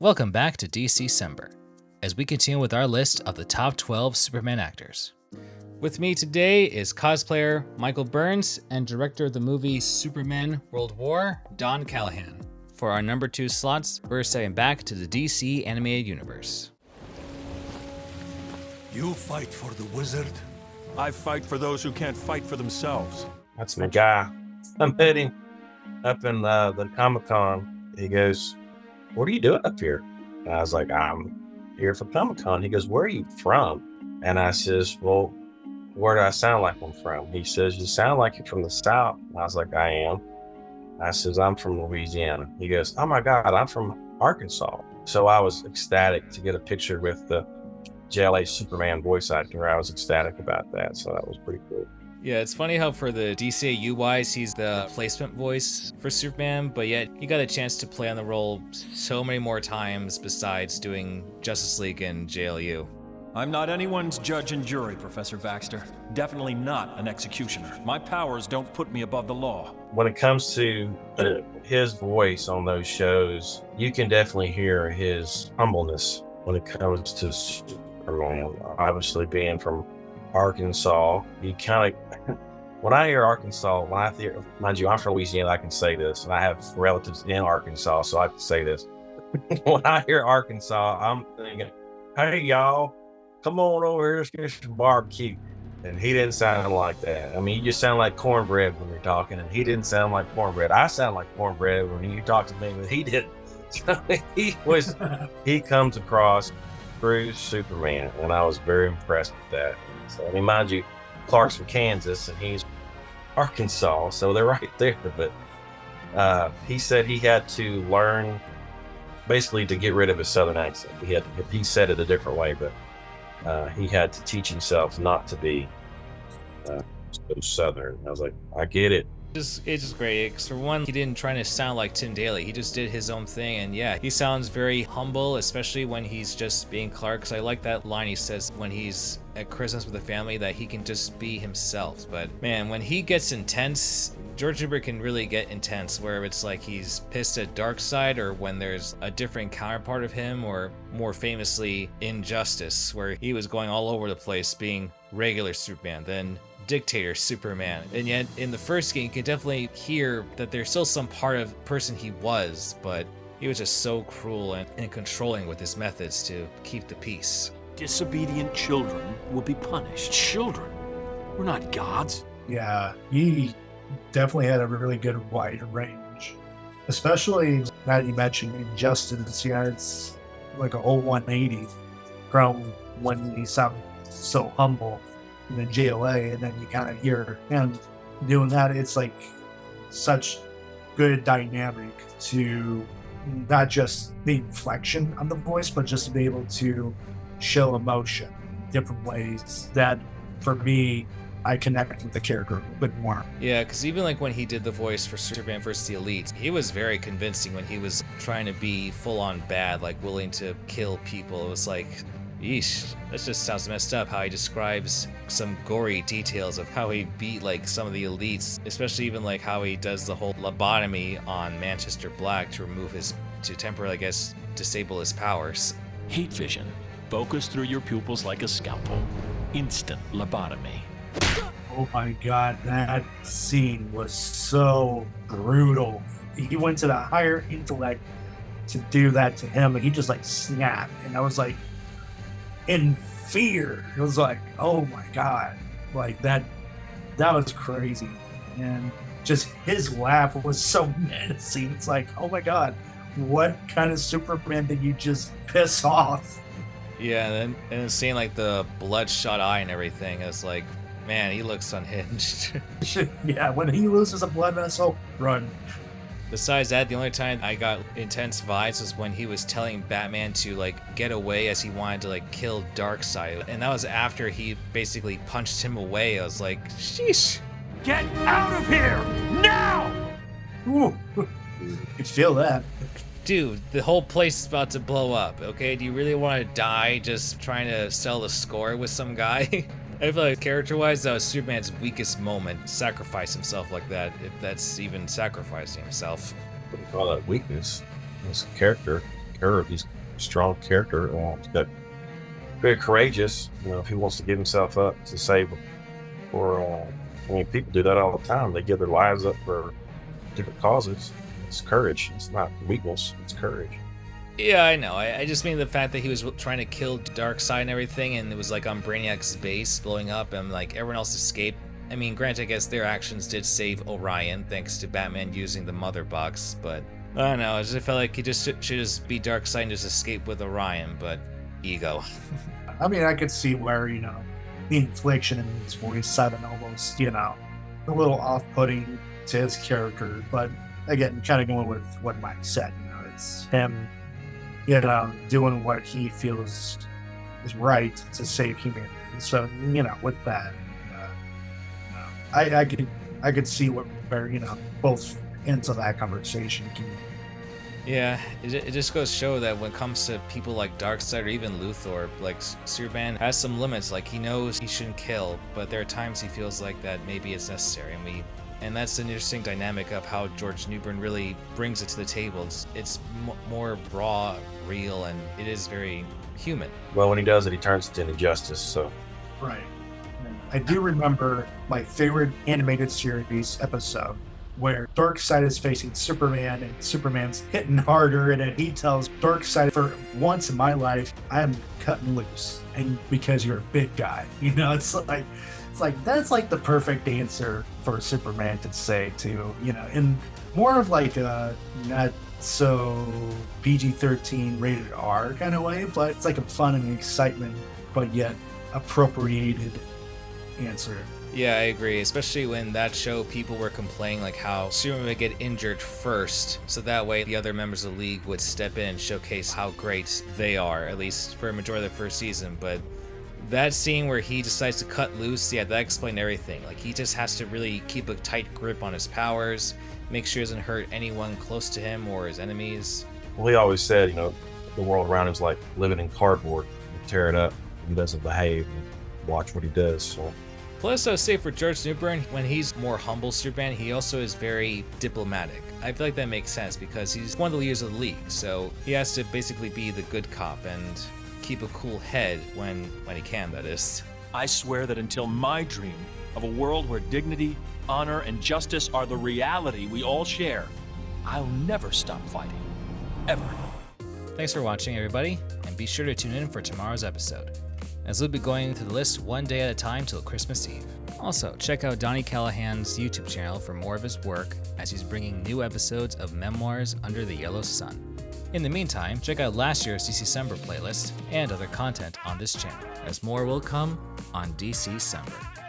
Welcome back to DC-Cember, as we continue with our list of the top 12 Superman actors. With me today is cosplayer Michael Burns and director of the movie Superman World War, Don Callahan. For our number 2 slots, we're stepping back to the DC animated universe. You fight for the wizard? I fight for those who can't fight for themselves. That's my guy. I met him up in the Comic-Con. He goes, "What are you doing up here?" And I was like, "I'm here for Comic-Con." He goes, "Where are you from?" And I says, "Well, where do I sound like I'm from?" He says, "You sound like you're from the South." And I was like, "I am." I says, "I'm from Louisiana." He goes, "Oh my God, I'm from Arkansas." So I was ecstatic to get a picture with the JLA Superman voice actor. I was ecstatic about that. So that was pretty cool. Yeah, it's funny how for the DCAU-wise, he's the placement voice for Superman, but yet he got a chance to play on the role so many more times besides doing Justice League and JLU. I'm not anyone's judge and jury, Professor Baxter. Definitely not an executioner. My powers don't put me above the law. When it comes to his voice on those shows, you can definitely hear his humbleness when it comes to Superman. Obviously, being from Arkansas, you kind of, when I hear Arkansas, mind you, I'm from Louisiana, I can say this, and I have relatives in Arkansas, so I can say this. When I hear Arkansas, I'm thinking, "Hey, y'all, come on over here, let's get some barbecue." And he didn't sound like that. I mean, you just sound like cornbread when you're talking, and he didn't sound like cornbread. I sound like cornbread when you talk to me, but he didn't. So he comes across through Superman, and I was very impressed with that. So, I mean, mind you, Clark's from Kansas, and he's Arkansas, so they're right there. But he said he had to learn, basically, to get rid of his Southern accent. He said it a different way, but he had to teach himself not to be so Southern. I was like, I get it. It's just great, because for one, he didn't try to sound like Tim Daly. He just did his own thing, and yeah, he sounds very humble, especially when he's just being Clark, because I like that line he says when he's at Christmas with the family, that he can just be himself. But man, when he gets intense, George Newbern can really get intense, where it's like he's pissed at Darkseid, or when there's a different counterpart of him, or more famously, Injustice, where he was going all over the place being regular Superman, then dictator Superman. And yet in the first game, you can definitely hear that there's still some part of person he was, but he was just so cruel and controlling with his methods to keep the peace. Disobedient children will be punished. Children? We're not gods. Yeah, he definitely had a really good wide range. Especially that you mentioned Injustice. Yeah, it's like a whole 180 from when he sounded so humble in the JLA, and then you kind of hear him doing that. It's like such good dynamic to not just the inflection on the voice, but just to be able to show emotion different ways that, for me, I connect with the character a little bit more. Yeah, because even like when he did the voice for Superman vs. the Elite, he was very convincing when he was trying to be full-on bad, like willing to kill people. It was like, yeesh, that just sounds messed up how he describes some gory details of how he beat like some of the elites, especially even like how he does the whole lobotomy on Manchester Black to temporarily, I guess, disable his powers. Heat vision. Focus through your pupils like a scalpel. Instant lobotomy. Oh my God, that scene was so brutal. He went to the higher intellect to do that to him, and he just like snapped. And I was like, in fear. It was like, oh my God, like that was crazy. And just his laugh was so menacing. It's like, oh my God, what kind of Superman did you just piss off? Yeah, and then seeing like the bloodshot eye and everything, it's like, man, he looks unhinged. Yeah, when he loses a blood vessel, run. Besides that, the only time I got intense vibes was when he was telling Batman to like get away, as he wanted to like kill Darkseid, and that was after he basically punched him away. I was like, sheesh. Get out of here now! Ooh, you could feel that. Dude, the whole place is about to blow up, okay? Do you really want to die just trying to sell the score with some guy? I feel like character-wise, that was Superman's weakest moment. Sacrifice himself like that, if that's even sacrificing himself. Wouldn't call that weakness. His character Sure, he's a strong character. He's got very courageous. If he wants to give himself up to save, or people do that all the time. They give their lives up for different causes. It's courage. It's not weakness. It's courage. Yeah, I know. I just mean the fact that he was trying to kill Darkseid and everything, and it was like on Brainiac's base blowing up, and like everyone else escaped. I mean, granted, I guess their actions did save Orion thanks to Batman using the Mother Box, but I don't know. I just felt like he just should just be Darkseid and just escape with Orion, but ego. I mean, I could see where, the inflection in his voice sounded almost, a little off-putting to his character. But again, kind of going with what Mike said, it's him, doing what he feels is right to save humanity. So, with that, I could see where, both ends of that conversation can. Yeah, it just goes to show that when it comes to people like Darkseid or even Luthor, like Superman has some limits. Like he knows he shouldn't kill, but there are times he feels like that maybe it's necessary, and that's an interesting dynamic of how George Newbern really brings it to the table. It's more raw, real, and it is very human. Well, when he does it, he turns it into justice. So, right. I do remember my favorite animated series episode where Darkseid is facing Superman and Superman's hitting harder, and then he tells Darkseid, for once in my life, I'm cutting loose, and because you're a big guy. It's like that's like the perfect answer for Superman to say to, in more of like a not so PG-13 rated R kind of way, but it's like a fun and excitement, but yet appropriated answer. Yeah, I agree. Especially when that show, people were complaining like how Superman would get injured first, so that way the other members of the league would step in and showcase how great they are, at least for a majority of the first season. But that scene where he decides to cut loose, yeah, that explained everything. Like he just has to really keep a tight grip on his powers, make sure he doesn't hurt anyone close to him or his enemies. Well, he always said, the world around him is like living in cardboard. You tear it up, he doesn't behave, and watch what he does. So. Plus, I would say for George Newbern, when he's more humble Superman, he also is very diplomatic. I feel like that makes sense because he's one of the leaders of the league, so he has to basically be the good cop and keep a cool head when he can, that is. I swear that until my dream of a world where dignity, honor, and justice are the reality we all share, I'll never stop fighting. Ever. Thanks for watching, everybody, and be sure to tune in for tomorrow's episode, as we'll be going through the list one day at a time till Christmas Eve. Also, check out Donnie Callahan's YouTube channel for more of his work, as he's bringing new episodes of Memoirs Under the Yellow Sun. In the meantime, check out last year's DC-Cember playlist and other content on this channel, as more will come on DC-Cember.